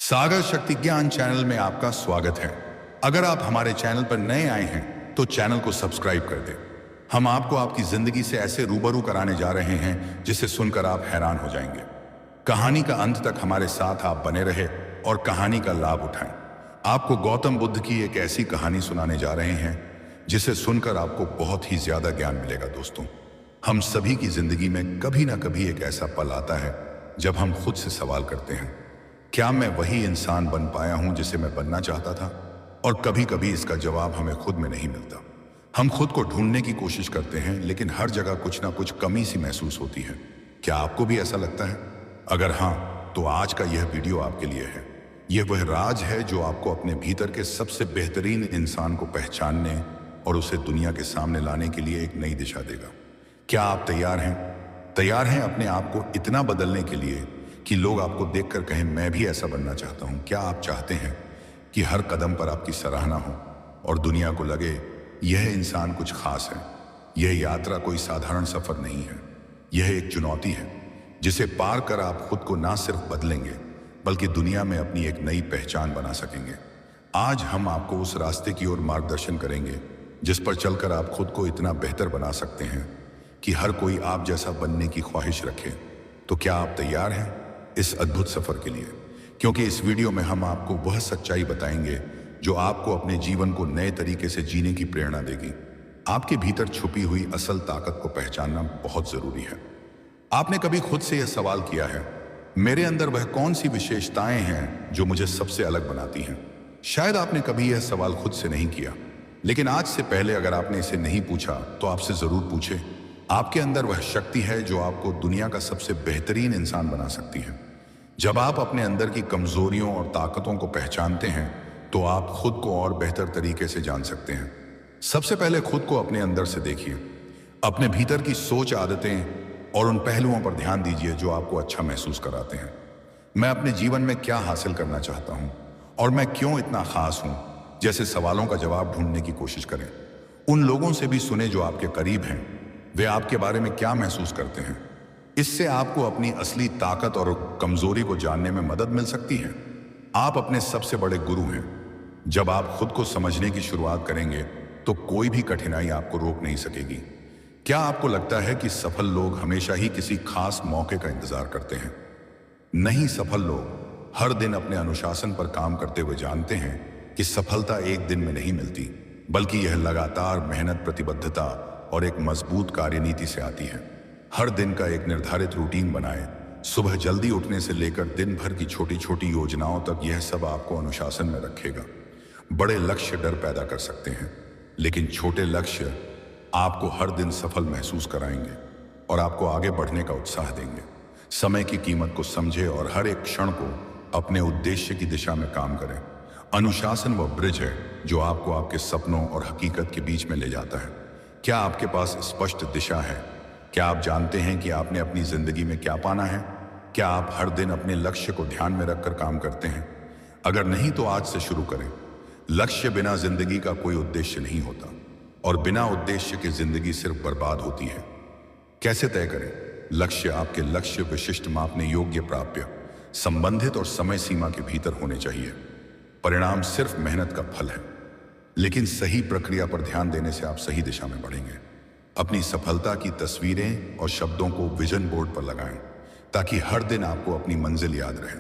सागर शक्ति ज्ञान चैनल में आपका स्वागत है। अगर आप हमारे चैनल पर नए आए हैं तो चैनल को सब्सक्राइब कर दें। हम आपको आपकी जिंदगी से ऐसे रूबरू कराने जा रहे हैं जिसे सुनकर आप हैरान हो जाएंगे। कहानी का अंत तक हमारे साथ आप बने रहे और कहानी का लाभ उठाएं। आपको गौतम बुद्ध की एक ऐसी कहानी सुनाने जा रहे हैं जिसे सुनकर आपको बहुत ही ज्यादा ज्ञान मिलेगा। दोस्तों, हम सभी की जिंदगी में कभी ना कभी एक ऐसा पल आता है जब हम खुद से सवाल करते हैं, क्या मैं वही इंसान बन पाया हूं जिसे मैं बनना चाहता था? और कभी कभी इसका जवाब हमें खुद में नहीं मिलता। हम खुद को ढूंढने की कोशिश करते हैं, लेकिन हर जगह कुछ ना कुछ कमी सी महसूस होती है। क्या आपको भी ऐसा लगता है? अगर हाँ, तो आज का यह वीडियो आपके लिए है। यह वह राज है जो आपको अपने भीतर के सबसे बेहतरीन इंसान को पहचानने और उसे दुनिया के सामने लाने के लिए एक नई दिशा देगा। क्या आप तैयार हैं? तैयार हैं अपने आप को इतना बदलने के लिए कि लोग आपको देखकर कहें, मैं भी ऐसा बनना चाहता हूं? क्या आप चाहते हैं कि हर कदम पर आपकी सराहना हो और दुनिया को लगे यह इंसान कुछ खास है? यह यात्रा कोई साधारण सफर नहीं है, यह एक चुनौती है जिसे पार कर आप खुद को ना सिर्फ बदलेंगे बल्कि दुनिया में अपनी एक नई पहचान बना सकेंगे। आज हम आपको उस रास्ते की ओर मार्गदर्शन करेंगे जिस पर चलकर आप खुद को इतना बेहतर बना सकते हैं कि हर कोई आप जैसा बनने की ख्वाहिश रखे। तो क्या आप तैयार हैं इस अद्भुत सफर के लिए? क्योंकि इस वीडियो में हम आपको वह सच्चाई बताएंगे जो आपको अपने जीवन को नए तरीके से जीने की प्रेरणा देगी। आपके भीतर छुपी हुई असल ताकत को पहचानना बहुत जरूरी है। आपने कभी खुद से यह सवाल किया है, मेरे अंदर वह कौन सी विशेषताएं हैं जो मुझे सबसे अलग बनाती हैं? शायद आपने कभी यह सवाल खुद से नहीं किया, लेकिन आज से पहले अगर आपने इसे नहीं पूछा तो आपसे जरूर पूछे। आपके अंदर वह शक्ति है जो आपको दुनिया का सबसे बेहतरीन इंसान बना सकती है। जब आप अपने अंदर की कमजोरियों और ताकतों को पहचानते हैं तो आप खुद को और बेहतर तरीके से जान सकते हैं। सबसे पहले खुद को अपने अंदर से देखिए। अपने भीतर की सोच, आदतें और उन पहलुओं पर ध्यान दीजिए जो आपको अच्छा महसूस कराते हैं। मैं अपने जीवन में क्या हासिल करना चाहता हूं और मैं क्यों इतना खास हूं जैसे सवालों का जवाब ढूंढने की कोशिश करें। उन लोगों से भी सुने जो आपके करीब हैं, वे आपके बारे में क्या महसूस करते हैं। इससे आपको अपनी असली ताकत और कमजोरी को जानने में मदद मिल सकती है। आप अपने सबसे बड़े गुरु हैं। जब आप खुद को समझने की शुरुआत करेंगे तो कोई भी कठिनाई आपको रोक नहीं सकेगी। क्या आपको लगता है कि सफल लोग हमेशा ही किसी खास मौके का इंतजार करते हैं? नहीं, सफल लोग हर दिन अपने अनुशासन पर काम करते हुए जानते हैं कि सफलता एक दिन में नहीं मिलती, बल्कि यह लगातार मेहनत, प्रतिबद्धता और एक मजबूत कार्यनीति से आती है। हर दिन का एक निर्धारित रूटीन बनाएं। सुबह जल्दी उठने से लेकर दिन भर की छोटी छोटी योजनाओं तक, यह सब आपको अनुशासन में रखेगा। बड़े लक्ष्य डर पैदा कर सकते हैं, लेकिन छोटे लक्ष्य आपको हर दिन सफल महसूस कराएंगे और आपको आगे बढ़ने का उत्साह देंगे। समय की कीमत को समझें और हर एक क्षण को अपने उद्देश्य की दिशा में काम करें। अनुशासन वह ब्रिज है जो आपको आपके सपनों और हकीकत के बीच में ले जाता है। क्या आपके पास स्पष्ट दिशा है? क्या आप जानते हैं कि आपने अपनी जिंदगी में क्या पाना है? क्या आप हर दिन अपने लक्ष्य को ध्यान में रखकर काम करते हैं? अगर नहीं तो आज से शुरू करें। लक्ष्य बिना जिंदगी का कोई उद्देश्य नहीं होता और बिना उद्देश्य की जिंदगी सिर्फ बर्बाद होती है। कैसे तय करें लक्ष्य? आपके लक्ष्य विशिष्ट, मापने योग्य, प्राप्य, संबंधित और समय सीमा के भीतर होने चाहिए। परिणाम सिर्फ मेहनत का फल है, लेकिन सही प्रक्रिया पर ध्यान देने से आप सही दिशा में बढ़ेंगे। अपनी सफलता की तस्वीरें और शब्दों को विजन बोर्ड पर लगाएं ताकि हर दिन आपको अपनी मंजिल याद रहे।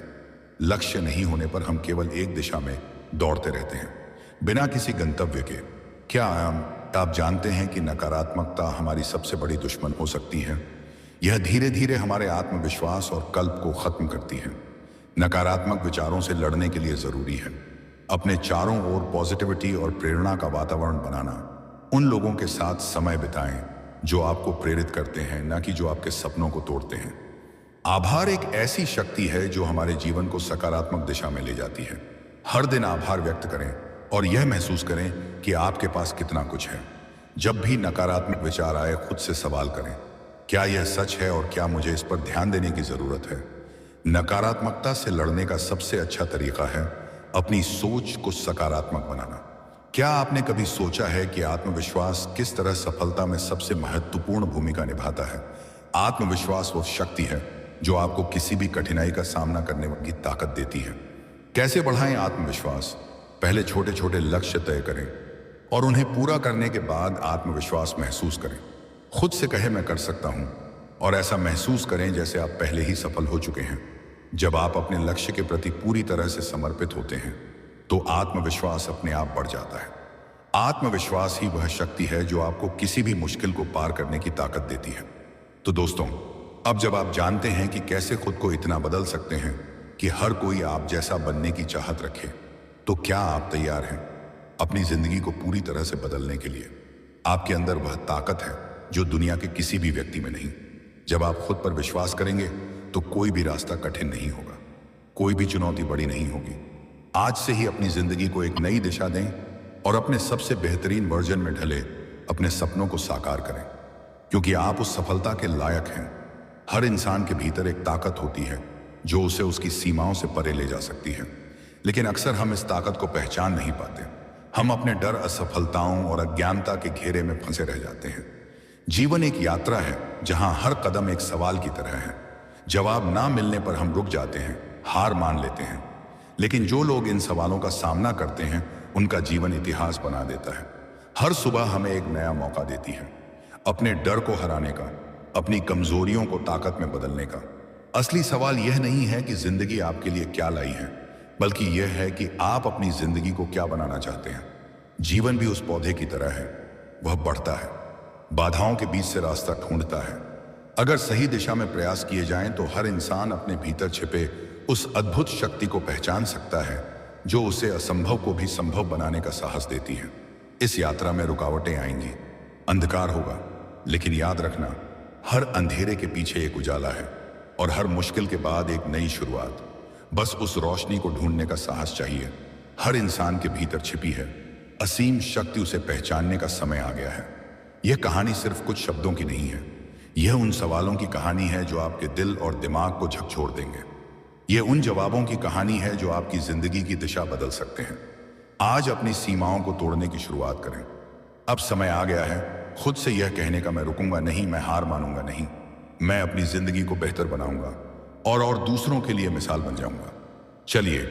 लक्ष्य नहीं होने पर हम केवल एक दिशा में दौड़ते रहते हैं बिना किसी गंतव्य के। क्या आप जानते हैं कि नकारात्मकता हमारी सबसे बड़ी दुश्मन हो सकती है? यह धीरे धीरे हमारे आत्मविश्वास और कल्प को खत्म करती है। नकारात्मक विचारों से लड़ने के लिए जरूरी है अपने चारों ओर पॉजिटिविटी और प्रेरणा का वातावरण बनाना। उन लोगों के साथ समय बिताएं जो आपको प्रेरित करते हैं, ना कि जो आपके सपनों को तोड़ते हैं। आभार एक ऐसी शक्ति है जो हमारे जीवन को सकारात्मक दिशा में ले जाती है। हर दिन आभार व्यक्त करें और यह महसूस करें कि आपके पास कितना कुछ है। जब भी नकारात्मक विचार आए, खुद से सवाल करें, क्या यह सच है और क्या मुझे इस पर ध्यान देने की जरूरत है? नकारात्मकता से लड़ने का सबसे अच्छा तरीका है अपनी सोच को सकारात्मक बनाना। क्या आपने कभी सोचा है कि आत्मविश्वास किस तरह सफलता में सबसे महत्वपूर्ण भूमिका निभाता है? आत्मविश्वास वो शक्ति है जो आपको किसी भी कठिनाई का सामना करने की ताकत देती है। कैसे बढ़ाएं आत्मविश्वास? पहले छोटे छोटे लक्ष्य तय करें और उन्हें पूरा करने के बाद आत्मविश्वास महसूस करें। खुद से कहें मैं कर सकता हूं और ऐसा महसूस करें जैसे आप पहले ही सफल हो चुके हैं। जब आप अपने लक्ष्य के प्रति पूरी तरह से समर्पित होते हैं तो आत्मविश्वास अपने आप बढ़ जाता है। आत्मविश्वास ही वह शक्ति है जो आपको किसी भी मुश्किल को पार करने की ताकत देती है। तो दोस्तों, अब जब आप जानते हैं कि कैसे खुद को इतना बदल सकते हैं कि हर कोई आप जैसा बनने की चाहत रखे, तो क्या आप तैयार हैं अपनी जिंदगी को पूरी तरह से बदलने के लिए? आपके अंदर वह ताकत है जो दुनिया के किसी भी व्यक्ति में नहीं। जब आप खुद पर विश्वास करेंगे तो कोई भी रास्ता कठिन नहीं होगा, कोई भी चुनौती बड़ी नहीं होगी। आज से ही अपनी जिंदगी को एक नई दिशा दें और अपने सबसे बेहतरीन वर्जन में ढले अपने सपनों को साकार करें, क्योंकि आप उस सफलता के लायक हैं। हर इंसान के भीतर एक ताकत होती है जो उसे उसकी सीमाओं से परे ले जा सकती है, लेकिन अक्सर हम इस ताकत को पहचान नहीं पाते। हम अपने डर, असफलताओं और अज्ञानता के घेरे में फंसे रह जाते हैं। जीवन एक यात्रा है जहां हर कदम एक सवाल की तरह है। जवाब ना मिलने पर हम रुक जाते हैं, हार मान लेते हैं, लेकिन जो लोग इन सवालों का सामना करते हैं उनका जीवन इतिहास बना देता है। हर सुबह हमें एक नया मौका देती है अपने डर को हराने का, अपनी कमजोरियों को ताकत में बदलने का। असली सवाल यह नहीं है कि जिंदगी आपके लिए क्या लाई है, बल्कि यह है कि आप अपनी जिंदगी को क्या बनाना चाहते हैं। जीवन भी उस पौधे की तरह है, वह बढ़ता है, बाधाओं के बीच से रास्ता ढूंढता है। अगर सही दिशा में प्रयास किए जाएं तो हर इंसान अपने भीतर छिपे उस अद्भुत शक्ति को पहचान सकता है जो उसे असंभव को भी संभव बनाने का साहस देती है। इस यात्रा में रुकावटें आएंगी, अंधकार होगा, लेकिन याद रखना, हर अंधेरे के पीछे एक उजाला है और हर मुश्किल के बाद एक नई शुरुआत। बस उस रोशनी को ढूंढने का साहस चाहिए। हर इंसान के भीतर छिपी है असीम शक्ति, उसे पहचानने का समय आ गया है। यह कहानी सिर्फ कुछ शब्दों की नहीं है, यह उन सवालों की कहानी है जो आपके दिल और दिमाग को झकझोर देंगे। यह उन जवाबों की कहानी है जो आपकी जिंदगी की दिशा बदल सकते हैं। आज अपनी सीमाओं को तोड़ने की शुरुआत करें। अब समय आ गया है खुद से यह कहने का, मैं रुकूंगा नहीं, मैं हार मानूंगा नहीं, मैं अपनी जिंदगी को बेहतर बनाऊंगा और दूसरों के लिए मिसाल बन जाऊंगा। चलिए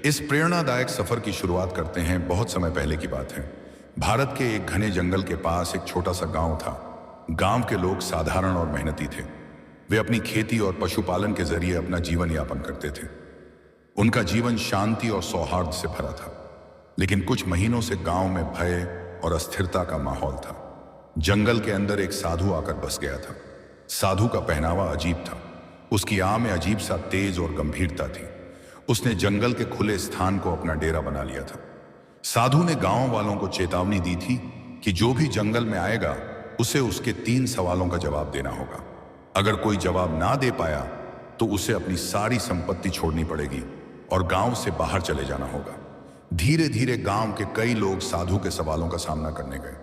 इस प्रेरणादायक सफर की शुरुआत करते हैं। बहुत समय पहले की बात है। भारत के एक घने जंगल के पास एक छोटा सा गांव था। गांव के लोग साधारण और मेहनती थे। वे अपनी खेती और पशुपालन के जरिए अपना जीवन यापन करते थे। उनका जीवन शांति और सौहार्द से भरा था, लेकिन कुछ महीनों से गांव में भय और अस्थिरता का माहौल था। जंगल के अंदर एक साधु आकर बस गया था। साधु का पहनावा अजीब था, उसकी आंख में अजीब सा तेज और गंभीरता थी। उसने जंगल के खुले स्थान को अपना डेरा बना लिया था। साधु ने गांव वालों को चेतावनी दी थी कि जो भी जंगल में आएगा उसे उसके 3 सवालों का जवाब देना होगा। अगर कोई जवाब ना दे पाया तो उसे अपनी सारी संपत्ति छोड़नी पड़ेगी और गांव से बाहर चले जाना होगा। धीरे धीरे गांव के कई लोग साधु के सवालों का सामना करने गए,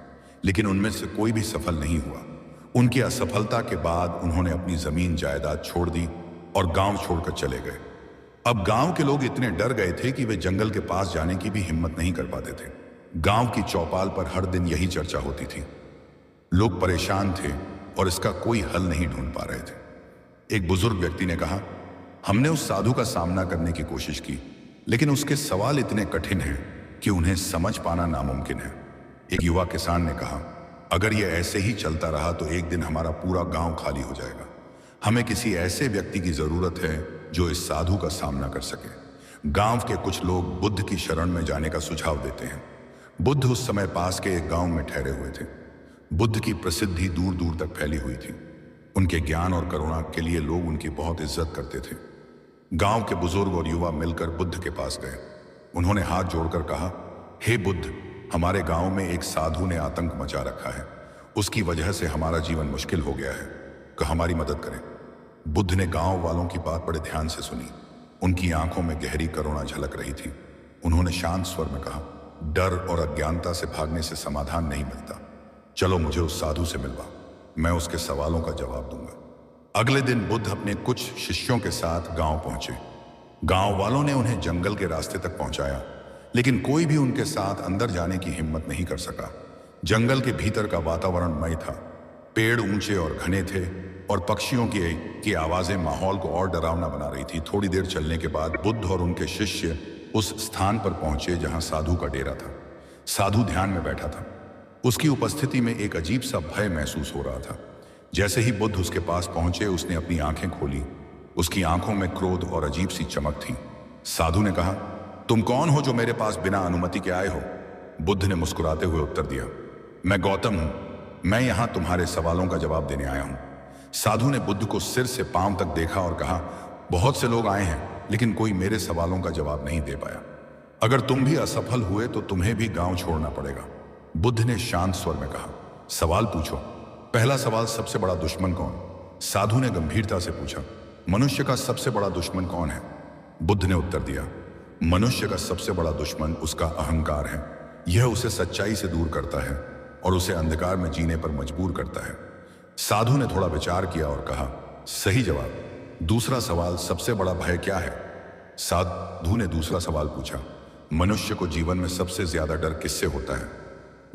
लेकिन उनमें से कोई भी सफल नहीं हुआ। उनकी असफलता के बाद उन्होंने अपनी जमीन जायदाद छोड़ दी और गांव छोड़कर चले गए। अब गांव के लोग इतने डर गए थे कि वे जंगल के पास जाने की भी हिम्मत नहीं कर पाते थे। गांव की चौपाल पर हर दिन यही चर्चा होती थी। लोग परेशान थे और इसका कोई हल नहीं ढूंढ पा रहे थे। एक बुजुर्ग व्यक्ति ने कहा, हमने उस साधु का सामना करने की कोशिश की, लेकिन उसके सवाल इतने कठिन हैं कि उन्हें समझ पाना नामुमकिन है। एक युवा किसान ने कहा, अगर यह ऐसे ही चलता रहा तो एक दिन हमारा पूरा गांव खाली हो जाएगा। हमें किसी ऐसे व्यक्ति की जरूरत है जो इस साधु का सामना कर सके। गांव के कुछ लोग बुद्ध की शरण में जाने का सुझाव देते हैं। बुद्ध उस समय पास के एक गांव में ठहरे हुए थे। बुद्ध की प्रसिद्धि दूर दूर तक फैली हुई थी। उनके ज्ञान और करुणा के लिए लोग उनकी बहुत इज्जत करते थे। गांव के बुजुर्ग और युवा मिलकर बुद्ध के पास गए। उन्होंने हाथ जोड़कर कहा, हे बुद्ध, हमारे गांव में एक साधु ने आतंक मचा रखा है। उसकी वजह से हमारा जीवन मुश्किल हो गया है, तो हमारी मदद करें। बुद्ध ने गांव वालों की बात बड़े ध्यान से सुनी। उनकी आंखों में गहरी करुणा झलक रही थी। उन्होंने शांत स्वर में कहा, डर और अज्ञानता से भागने से समाधान नहीं मिलता। चलो मुझे उस साधु से मिलवा, मैं उसके सवालों का जवाब दूंगा। अगले दिन बुद्ध अपने कुछ शिष्यों के साथ गांव पहुंचे। गांव वालों ने उन्हें जंगल के रास्ते तक पहुंचाया, लेकिन कोई भी उनके साथ अंदर जाने की हिम्मत नहीं कर सका। जंगल के भीतर का वातावरण मय था। पेड़ ऊंचे और घने थे और पक्षियों की आवाजें माहौल को और डरावना बना रही थी। थोड़ी देर चलने के बाद बुद्ध और उनके शिष्य उस स्थान पर पहुंचे जहां साधु का डेरा था। साधु ध्यान में बैठा था। उसकी उपस्थिति में एक अजीब सा भय महसूस हो रहा था। जैसे ही बुद्ध उसके पास पहुंचे, उसने अपनी आंखें खोली। उसकी आंखों में क्रोध और अजीब सी चमक थी। साधु ने कहा, तुम कौन हो जो मेरे पास बिना अनुमति के आए हो? बुद्ध ने मुस्कुराते हुए उत्तर दिया, मैं गौतम हूं। मैं यहां तुम्हारे सवालों का जवाब देने आया हूं। साधु ने बुद्ध को सिर से पांव तक देखा और कहा, बहुत से लोग आए हैं, लेकिन कोई मेरे सवालों का जवाब नहीं दे पाया। अगर तुम भी असफल हुए तो तुम्हें भी गांव छोड़ना पड़ेगा। बुद्ध ने शांत स्वर में कहा, सवाल पूछो। पहला सवाल, सबसे बड़ा दुश्मन कौन? साधु ने गंभीरता से पूछा, मनुष्य का सबसे बड़ा दुश्मन कौन है? बुद्ध ने उत्तर दिया, मनुष्य का सबसे बड़ा दुश्मन उसका अहंकार है। यह उसे सच्चाई से दूर करता है और उसे अंधकार में जीने पर मजबूर करता है। साधु ने थोड़ा विचार किया और कहा, सही जवाब। दूसरा सवाल, सबसे बड़ा भय क्या है? साधु ने दूसरा सवाल पूछा, मनुष्य को जीवन में सबसे ज्यादा डर किससे होता है?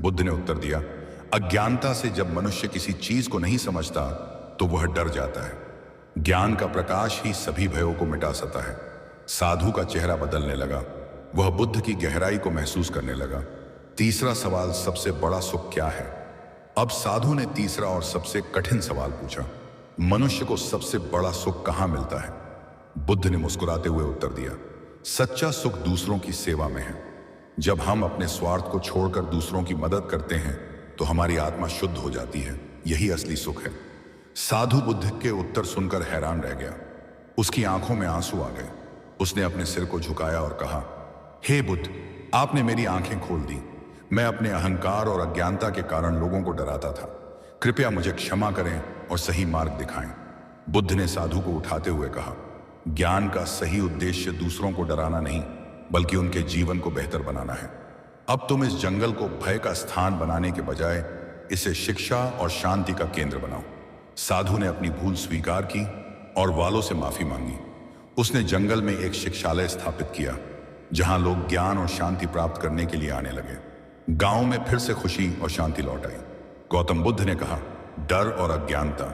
बुद्ध ने उत्तर दिया, अज्ञानता से। जब मनुष्य किसी चीज को नहीं समझता तो वह डर जाता है। ज्ञान का प्रकाश ही सभी भयों को मिटा सकता है। साधु का चेहरा बदलने लगा। वह बुद्ध की गहराई को महसूस करने लगा। तीसरा सवाल, सबसे बड़ा सुख क्या है? अब साधु ने तीसरा और सबसे कठिन सवाल पूछा, मनुष्य को सबसे बड़ा सुख कहां मिलता है? बुद्ध ने मुस्कुराते हुए उत्तर दिया, सच्चा सुख दूसरों की सेवा में है। जब हम अपने स्वार्थ को छोड़कर दूसरों की मदद करते हैं तो हमारी आत्मा शुद्ध हो जाती है। यही असली सुख है। साधु बुद्ध के उत्तर सुनकर हैरान रह गया। उसकी आंखों में आंसू आ गए। उसने अपने सिर को झुकाया और कहा, हे बुद्ध, आपने मेरी आंखें खोल दी। मैं अपने अहंकार और अज्ञानता के कारण लोगों को डराता था। कृपया मुझे क्षमा करें और सही मार्ग दिखाएं। बुद्ध ने साधु को उठाते हुए कहा, ज्ञान का सही उद्देश्य दूसरों को डराना नहीं, बल्कि उनके जीवन को बेहतर बनाना है। अब तुम इस जंगल को भय का स्थान बनाने के बजाय इसे शिक्षा और शांति का केंद्र बनाओ। साधु ने अपनी भूल स्वीकार की और वालों से माफी मांगी। उसने जंगल में एक शिक्षालय स्थापित किया जहां लोग ज्ञान और शांति प्राप्त करने के लिए आने लगे। गांव में फिर से खुशी और शांति लौट आई। गौतम बुद्ध ने कहा, डर और अज्ञानता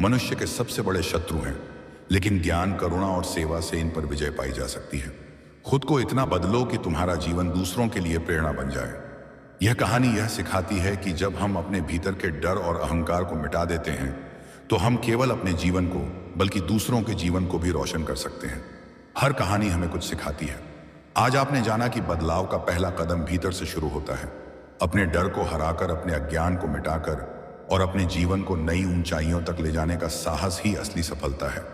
मनुष्य के सबसे बड़े शत्रु हैं, लेकिन ज्ञान, करुणा और सेवा से इन पर विजय पाई जा सकती है। खुद को इतना बदलो कि तुम्हारा जीवन दूसरों के लिए प्रेरणा बन जाए। यह कहानी यह सिखाती है कि जब हम अपने भीतर के डर और अहंकार को मिटा देते हैं तो हम केवल अपने जीवन को बल्कि दूसरों के जीवन को भी रोशन कर सकते हैं। हर कहानी हमें कुछ सिखाती है। आज आपने जाना कि बदलाव का पहला कदम भीतर से शुरू होता है। अपने डर को हराकर, अपने अज्ञान को मिटाकर और अपने जीवन को नई ऊंचाइयों तक ले जाने का साहस ही असली सफलता है।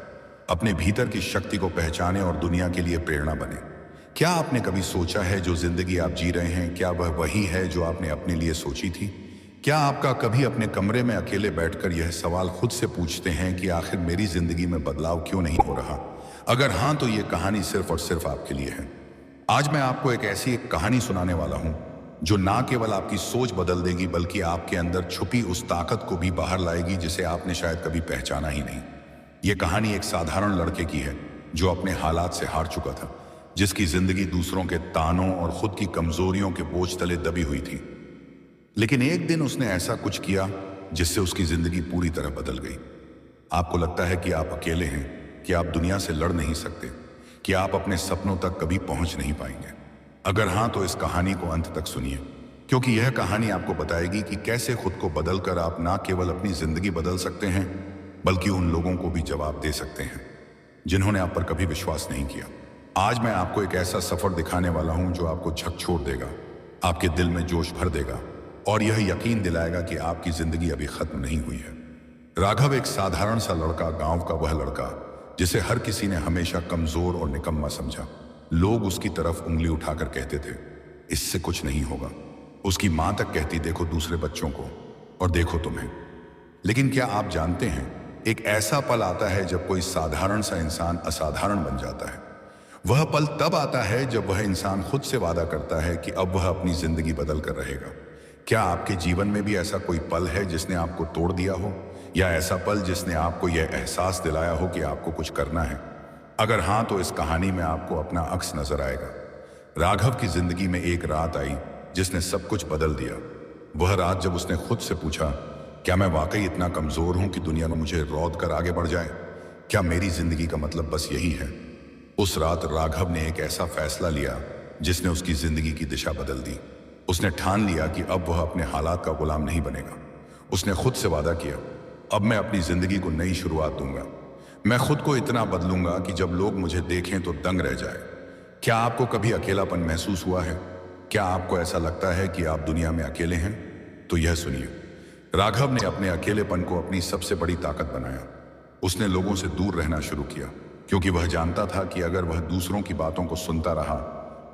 अपने भीतर की शक्ति को पहचाने और दुनिया के लिए प्रेरणा बने। क्या आपने कभी सोचा है जो जिंदगी आप जी रहे हैं, क्या वह वही है जो आपने अपने लिए सोची थी? क्या आपका कभी अपने कमरे में अकेले बैठकर यह सवाल खुद से पूछते हैं कि आखिर मेरी जिंदगी में बदलाव क्यों नहीं हो रहा? अगर हाँ, तो यह कहानी सिर्फ और सिर्फ आपके लिए है। आज मैं आपको एक ऐसी कहानी सुनाने वाला हूं जो ना केवल आपकी सोच बदल देगी, बल्कि आपके अंदर छुपी उस ताकत को भी बाहर लाएगी जिसे आपने शायद कभी पहचाना ही नहीं। यह कहानी एक साधारण लड़के की है जो अपने हालात से हार चुका था, जिसकी जिंदगी दूसरों के तानों और खुद की कमजोरियों के बोझ तले दबी हुई थी। लेकिन एक दिन उसने ऐसा कुछ किया जिससे उसकी जिंदगी पूरी तरह बदल गई। आपको लगता है कि आप अकेले हैं, कि आप दुनिया से लड़ नहीं सकते, कि आप अपने सपनों तक कभी पहुंच नहीं पाएंगे? अगर हां, तो इस कहानी को अंत तक सुनिए, क्योंकि यह कहानी आपको बताएगी कि कैसे खुद को बदलकर आप ना केवल अपनी जिंदगी बदल सकते हैं, बल्कि उन लोगों को भी जवाब दे सकते हैं जिन्होंने आप पर कभी विश्वास नहीं किया। आज मैं आपको एक ऐसा सफर दिखाने वाला हूं जो आपको झकझोर देगा, आपके दिल में जोश भर देगा और यह यकीन दिलाएगा कि आपकी जिंदगी अभी खत्म नहीं हुई है। राघव एक साधारण सा लड़का, गांव का वह लड़का जिसे हर किसी ने हमेशा कमजोर और निकम्मा समझा। लोग उसकी तरफ उंगली उठाकर कहते थे, इससे कुछ नहीं होगा। उसकी मां तक कहती, देखो दूसरे बच्चों को और देखो तुम्हें। लेकिन क्या आप जानते हैं, एक ऐसा पल आता है जब कोई साधारण सा इंसान असाधारण बन जाता है। वह पल तब आता है जब वह इंसान खुद से वादा करता है कि अब वह अपनी जिंदगी बदल कर रहेगा। क्या आपके जीवन में भी ऐसा कोई पल है जिसने आपको तोड़ दिया हो, या ऐसा पल जिसने आपको यह एहसास दिलाया हो कि आपको कुछ करना है? अगर हाँ, तो इस कहानी में आपको अपना अक्स नजर आएगा। राघव की जिंदगी में एक रात आई जिसने सब कुछ बदल दिया। वह रात जब उसने खुद से पूछा, क्या मैं वाकई इतना कमजोर हूं कि दुनिया में मुझे रौंद कर आगे बढ़ जाए? क्या मेरी जिंदगी का मतलब बस यही है? उस रात राघव ने एक ऐसा फैसला लिया जिसने उसकी जिंदगी की दिशा बदल दी। उसने ठान लिया कि अब वह अपने हालात का गुलाम नहीं बनेगा। उसने खुद से वादा किया, अब मैं अपनी जिंदगी को नई शुरुआत दूंगा। मैं खुद को इतना बदलूंगा कि जब लोग मुझे देखें तो दंग रह जाए। क्या आपको कभी अकेलापन महसूस हुआ है? क्या आपको ऐसा लगता है कि आप दुनिया में अकेले हैं? तो यह सुनिए, राघव ने अपने अकेलेपन को अपनी सबसे बड़ी ताकत बनाया। उसने लोगों से दूर रहना शुरू किया, क्योंकि वह जानता था कि अगर वह दूसरों की बातों को सुनता रहा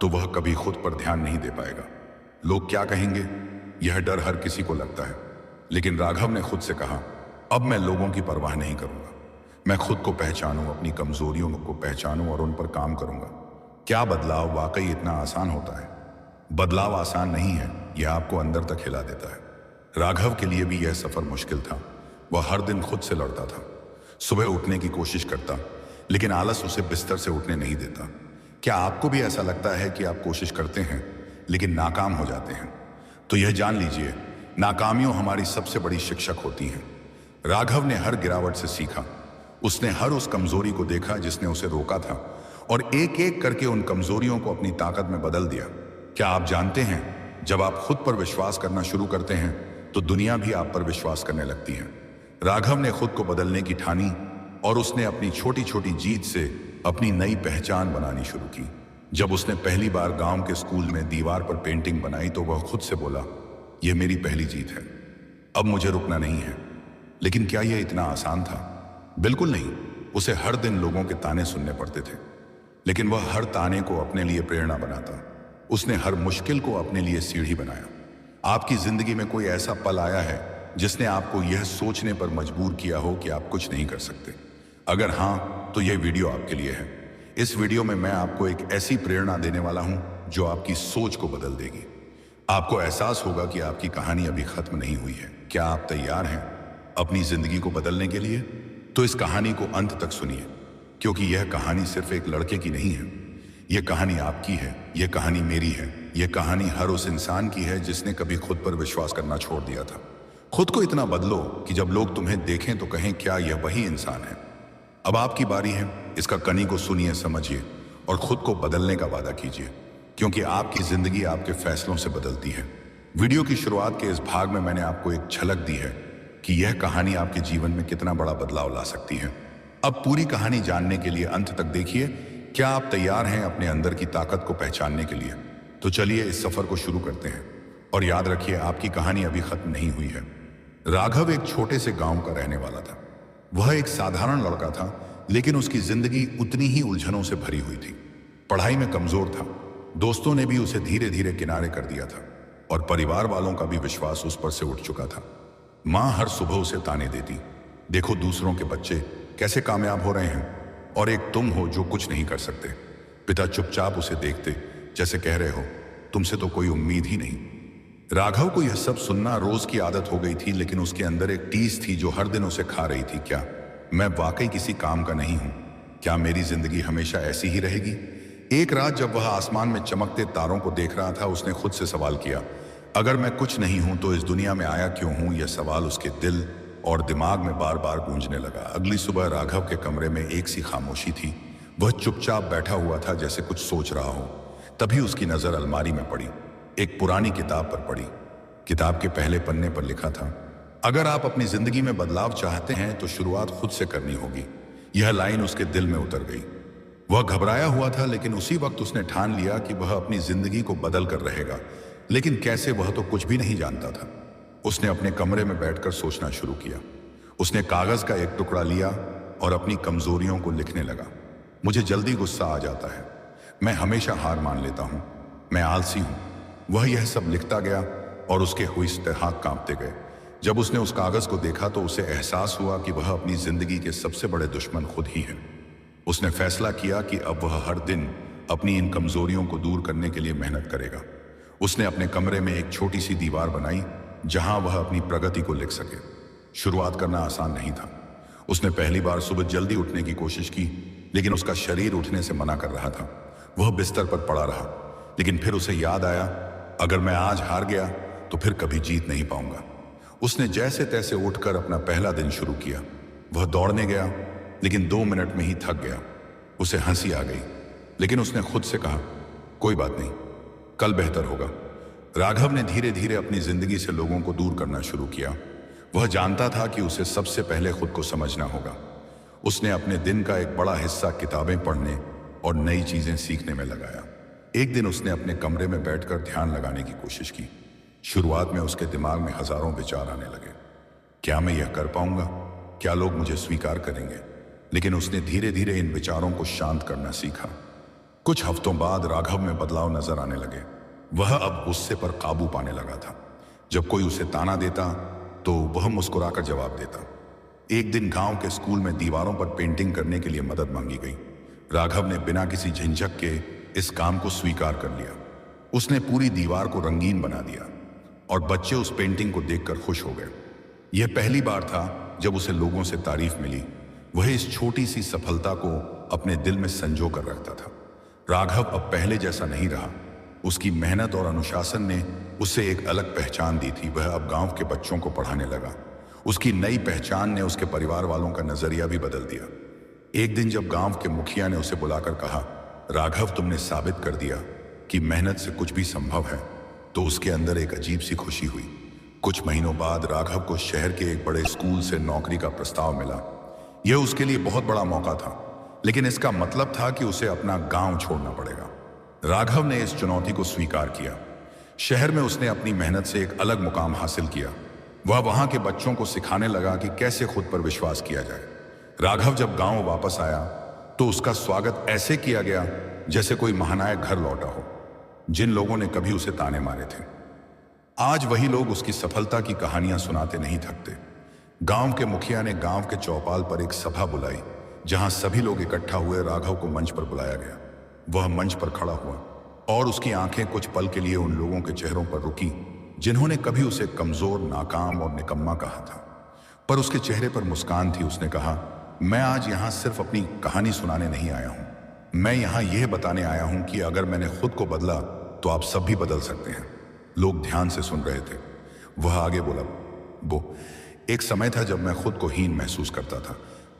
तो वह कभी खुद पर ध्यान नहीं दे पाएगा। लोग क्या कहेंगे, यह डर हर किसी को लगता है, लेकिन राघव ने खुद से कहा, अब मैं लोगों की परवाह नहीं करूंगा। मैं खुद को पहचानूं, अपनी कमजोरियों को पहचानूं और उन पर काम करूंगा। क्या बदलाव वाकई इतना आसान होता है? बदलाव आसान नहीं है, यह आपको अंदर तक हिला देता है। राघव के लिए भी यह सफर मुश्किल था। वह हर दिन खुद से लड़ता था, सुबह उठने की कोशिश करता, लेकिन आलस उसे बिस्तर से उठने नहीं देता। क्या आपको भी ऐसा लगता है कि आप कोशिश करते हैं लेकिन नाकाम हो जाते हैं? तो यह जान लीजिए, नाकामियों हमारी सबसे बड़ी शिक्षक होती हैं। राघव ने हर गिरावट से सीखा। उसने हर उस कमजोरी को देखा जिसने उसे रोका था और एक एक करके उन कमजोरियों को अपनी ताकत में बदल दिया। क्या आप जानते हैं, जब आप खुद पर विश्वास करना शुरू करते हैं तो दुनिया भी आप पर विश्वास करने लगती है। राघव ने खुद को बदलने की ठानी और उसने अपनी छोटी छोटी जीत से अपनी नई पहचान बनानी शुरू की। जब उसने पहली बार गांव के स्कूल में दीवार पर पेंटिंग बनाई तो वह खुद से बोला, यह मेरी पहली जीत है, अब मुझे रुकना नहीं है। लेकिन क्या यह इतना आसान था? बिल्कुल नहीं। उसे हर दिन लोगों के ताने सुनने पड़ते थे, लेकिन वह हर ताने को अपने लिए प्रेरणा बनाता। उसने हर मुश्किल को अपने लिए सीढ़ी बनाया। आपकी जिंदगी में कोई ऐसा पल आया है जिसने आपको यह सोचने पर मजबूर किया हो कि आप कुछ नहीं कर सकते? अगर हां, तो यह वीडियो आपके लिए है। इस वीडियो में मैं आपको एक ऐसी प्रेरणा देने वाला हूं जो आपकी सोच को बदल देगी। आपको एहसास होगा कि आपकी कहानी अभी खत्म नहीं हुई है। क्या आप तैयार हैं अपनी जिंदगी को बदलने के लिए? तो इस कहानी को अंत तक सुनिए, क्योंकि यह कहानी सिर्फ एक लड़के की नहीं है। यह कहानी आपकी है, यह कहानी मेरी है, यह कहानी हर उस इंसान की है जिसने कभी खुद पर विश्वास करना छोड़ दिया था। खुद को इतना बदलो कि जब लोग तुम्हें देखें तो कहें, क्या यह वही इंसान है? अब आपकी बारी है। इसका कनी को सुनिए, समझिए और खुद को बदलने का वादा कीजिए, क्योंकि आपकी जिंदगी आपके फैसलों से बदलती है। वीडियो की शुरुआत के इस भाग में मैंने आपको एक झलक दी है कि यह कहानी आपके जीवन में कितना बड़ा बदलाव ला सकती है। अब पूरी कहानी जानने के लिए अंत तक देखिए। क्या आप तैयार हैं अपने अंदर की ताकत को पहचानने के लिए? तो चलिए इस सफर को शुरू करते हैं। और याद रखिए, आपकी कहानी अभी खत्म नहीं हुई है। राघव एक छोटे से गांव का रहने वाला था। वह एक साधारण लड़का था, लेकिन उसकी जिंदगी उतनी ही उलझनों से भरी हुई थी। पढ़ाई में कमजोर था, दोस्तों ने भी उसे धीरे धीरे किनारे कर दिया था और परिवार वालों का भी विश्वास उस पर से उठ चुका था। माँ हर सुबह उसे ताने देती, देखो दूसरों के बच्चे कैसे कामयाब हो रहे हैं और एक तुम हो जो कुछ नहीं कर सकते। पिता चुपचाप उसे देखते, जैसे कह रहे हो, तुमसे तो कोई उम्मीद ही नहीं। राघव को यह सब सुनना रोज की आदत हो गई थी, लेकिन उसके अंदर एक टीस थी जो हर दिन उसे खा रही थी। क्या मैं वाकई किसी काम का नहीं हूं? क्या मेरी जिंदगी हमेशा ऐसी ही रहेगी? एक रात जब वह आसमान में चमकते तारों को देख रहा था, उसने खुद से सवाल किया, अगर मैं कुछ नहीं हूं तो इस दुनिया में आया क्यों हूं? यह सवाल उसके दिल और दिमाग में बार बार गूंजने लगा। अगली सुबह राघव के कमरे में एक सी खामोशी थी। वह चुपचाप बैठा हुआ था, जैसे कुछ सोच रहा हो। तभी उसकी नजर अलमारी में पड़ी, एक पुरानी किताब पर पड़ी। किताब के पहले पन्ने पर लिखा था, अगर आप अपनी जिंदगी में बदलाव चाहते हैं तो शुरुआत खुद से करनी होगी। यह लाइन उसके दिल में उतर गई। वह घबराया हुआ था, लेकिन उसी वक्त उसने ठान लिया कि वह अपनी जिंदगी को बदल कर रहेगा। लेकिन कैसे, वह तो कुछ भी नहीं जानता था। उसने अपने कमरे में बैठकर सोचना शुरू किया। उसने कागज का एक टुकड़ा लिया और अपनी कमजोरियों को लिखने लगा। मुझे जल्दी गुस्सा आ जाता है, मैं हमेशा हार मान लेता हूं, मैं आलसी हूं। वह यह सब लिखता गया और उसके हुस्न हाथ कांपते गए। जब उसने उस कागज को देखा तो उसे एहसास हुआ कि वह अपनी जिंदगी के सबसे बड़े दुश्मन खुद ही है। उसने फैसला किया कि अब वह हर दिन अपनी इन कमजोरियों को दूर करने के लिए मेहनत करेगा। उसने अपने कमरे में एक छोटी सी दीवार बनाई जहां वह अपनी प्रगति को लिख सके। शुरुआत करना आसान नहीं था। उसने पहली बार सुबह जल्दी उठने की कोशिश की, लेकिन उसका शरीर उठने से मना कर रहा था। वह बिस्तर पर पड़ा रहा, लेकिन फिर उसे याद आया, अगर मैं आज हार गया तो फिर कभी जीत नहीं पाऊंगा। उसने जैसे तैसे उठकर अपना पहला दिन शुरू किया। वह दौड़ने गया, लेकिन 2 मिनट में ही थक गया। उसे हंसी आ गई। लेकिन उसने खुद से कहा, कोई बात नहीं, कल बेहतर होगा। राघव ने धीरे धीरे अपनी जिंदगी से लोगों को दूर करना शुरू किया। वह जानता था कि उसे सबसे पहले खुद को समझना होगा। उसने अपने दिन का एक बड़ा हिस्सा किताबें पढ़ने और नई चीजें सीखने में लगाया। एक दिन उसने अपने कमरे में बैठकर ध्यान लगाने की कोशिश की। शुरुआत में उसके दिमाग में हजारों विचार आने लगे। क्या मैं यह कर पाऊंगा? क्या लोग मुझे स्वीकार करेंगे? लेकिन उसने धीरे धीरे इन विचारों को शांत करना सीखा। कुछ हफ्तों बाद राघव में बदलाव नजर आने लगे। वह अब गुस्से पर काबू पाने लगा था। जब कोई उसे ताना देता तो वह मुस्कुराकर जवाब देता। एक दिन गांव के स्कूल में दीवारों पर पेंटिंग करने के लिए मदद मांगी गई। राघव ने बिना किसी झिझक के इस काम को स्वीकार कर लिया। उसने पूरी दीवार को रंगीन बना दिया और बच्चे उस पेंटिंग को देखकर खुश हो गए। यह पहली बार था जब उसे लोगों से तारीफ मिली। वह इस छोटी सी सफलता को अपने दिल में संजो कर रखता था। राघव अब पहले जैसा नहीं रहा। उसकी मेहनत और अनुशासन ने उसे एक अलग पहचान दी थी। वह अब गांव के बच्चों को पढ़ाने लगा। उसकी नई पहचान ने उसके परिवार वालों का नजरिया भी बदल दिया। एक दिन जब गांव के मुखिया ने उसे बुलाकर कहा, राघव, तुमने साबित कर दिया कि मेहनत से कुछ भी संभव है, तो उसके अंदर एक अजीब सी खुशी हुई। कुछ महीनों बाद राघव को शहर के एक बड़े स्कूल से नौकरी का प्रस्ताव मिला। यह उसके लिए बहुत बड़ा मौका था, लेकिन इसका मतलब था कि उसे अपना गांव छोड़ना पड़ेगा। राघव ने इस चुनौती को स्वीकार किया। शहर में उसने अपनी मेहनत से एक अलग मुकाम हासिल किया। वह वहां के बच्चों को सिखाने लगा कि कैसे खुद पर विश्वास किया जाए। राघव जब गांव वापस आया तो उसका स्वागत ऐसे किया गया जैसे कोई महानायक घर लौटा हो। जिन लोगों ने कभी उसे ताने मारे थे, आज वही लोग उसकी सफलता की कहानियां सुनाते नहीं थकते। गांव के मुखिया ने गांव के चौपाल पर एक सभा बुलाई, जहां सभी लोग इकट्ठा हुए। राघव को मंच पर बुलाया गया। वह मंच पर खड़ा हुआ और उसकी आंखें कुछ पल के लिए उन लोगों के चेहरों पर रुकी जिन्होंने कभी उसे कमजोर, नाकाम और निकम्मा कहा था। पर उसके चेहरे पर मुस्कान थी। उसने कहा, मैं आज यहां सिर्फ अपनी कहानी सुनाने नहीं आया हूं। मैं यहां यह बताने आया हूं कि अगर मैंने खुद को बदला तो आप सब भी बदल सकते हैं। लोग ध्यान से सुन रहे थे। वह आगे बोला, वो एक समय था जब मैं खुद को हीन महसूस करता था।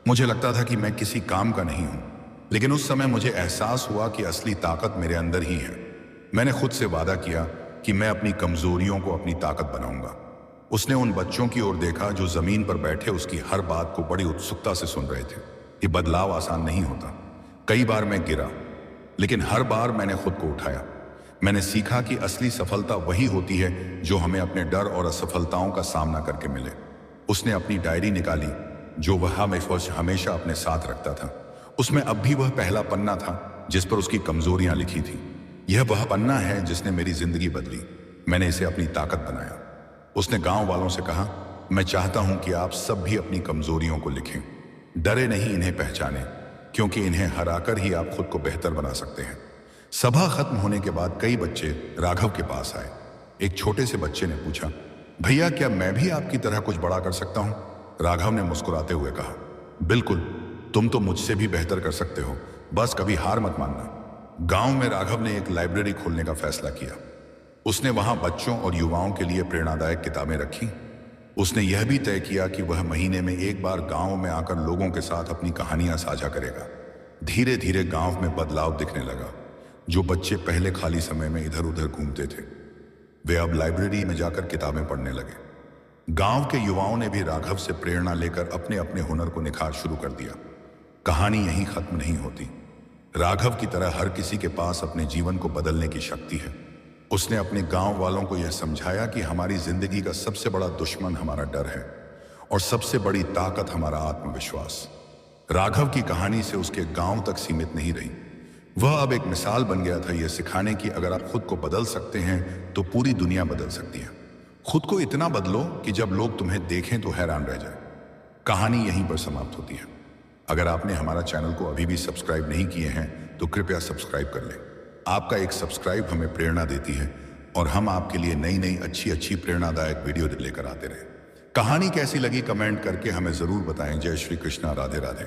मुझे लगता था कि मैं किसी काम का नहीं हूं। लेकिन उस समय मुझे एहसास हुआ कि असली ताकत मेरे अंदर ही है। मैंने खुद से वादा किया कि मैं अपनी कमजोरियों को अपनी ताकत बनाऊंगा। उसने उन बच्चों की ओर देखा जो जमीन पर बैठे उसकी हर बात को बड़ी उत्सुकता से सुन रहे थे। ये बदलाव आसान नहीं होता। कई बार मैं गिरा, लेकिन हर बार मैंने खुद को उठाया। मैंने सीखा कि असली सफलता वही होती है जो हमें अपने डर और असफलताओं का सामना करके मिले। उसने अपनी डायरी निकाली जो वह हमेशा अपने साथ रखता था। उसमें अब भी वह पहला पन्ना था जिस पर उसकी कमजोरियां लिखी थी। यह वह पन्ना है जिसने मेरी जिंदगी बदली। मैंने इसे अपनी ताकत बनाया। उसने गांव वालों से कहा, मैं चाहता हूं कि आप सब भी अपनी कमजोरियों को लिखें। डरे नहीं, इन्हें पहचानें, क्योंकि इन्हें हराकर ही आप खुद को बेहतर बना सकते हैं। सभा खत्म होने के बाद कई बच्चे राघव के पास आए। एक छोटे से बच्चे ने पूछा, भैया, क्या मैं भी आपकी तरह कुछ बड़ा कर सकता हूं? राघव ने मुस्कुराते हुए कहा, बिल्कुल, तुम तो मुझसे भी बेहतर कर सकते हो, बस कभी हार मत मानना। गांव में राघव ने एक लाइब्रेरी खोलने का फैसला किया। उसने वहां बच्चों और युवाओं के लिए प्रेरणादायक किताबें रखी। उसने यह भी तय किया कि वह महीने में एक बार गांव में आकर लोगों के साथ अपनी कहानियां साझा करेगा। धीरे धीरे गांव में बदलाव दिखने लगा। जो बच्चे पहले खाली समय में इधर उधर घूमते थे, वे अब लाइब्रेरी में जाकर किताबें पढ़ने लगे। गांव के युवाओं ने भी राघव से प्रेरणा लेकर अपने अपने हुनर को निखार शुरू कर दिया। कहानी यहीं खत्म नहीं होती। राघव की तरह हर किसी के पास अपने जीवन को बदलने की शक्ति है। उसने अपने गांव वालों को यह समझाया कि हमारी जिंदगी का सबसे बड़ा दुश्मन हमारा डर है और सबसे बड़ी ताकत हमारा आत्मविश्वास। राघव की कहानी से उसके गांव तक सीमित नहीं रही। वह अब एक मिसाल बन गया था, यह सिखाने की अगर आप खुद को बदल सकते हैं तो पूरी दुनिया बदल सकती है। खुद को इतना बदलो कि जब लोग तुम्हें देखें तो हैरान रह जाए। कहानी यहीं पर समाप्त होती है। अगर आपने हमारा चैनल को अभी भी सब्सक्राइब नहीं किए हैं तो कृपया सब्सक्राइब कर लें। आपका एक सब्सक्राइब हमें प्रेरणा देती है और हम आपके लिए नई नई अच्छी प्रेरणादायक वीडियो लेकर आते रहे। कहानी कैसी लगी कमेंट करके हमें जरूर बताएं। जय श्री कृष्णा, राधे राधे।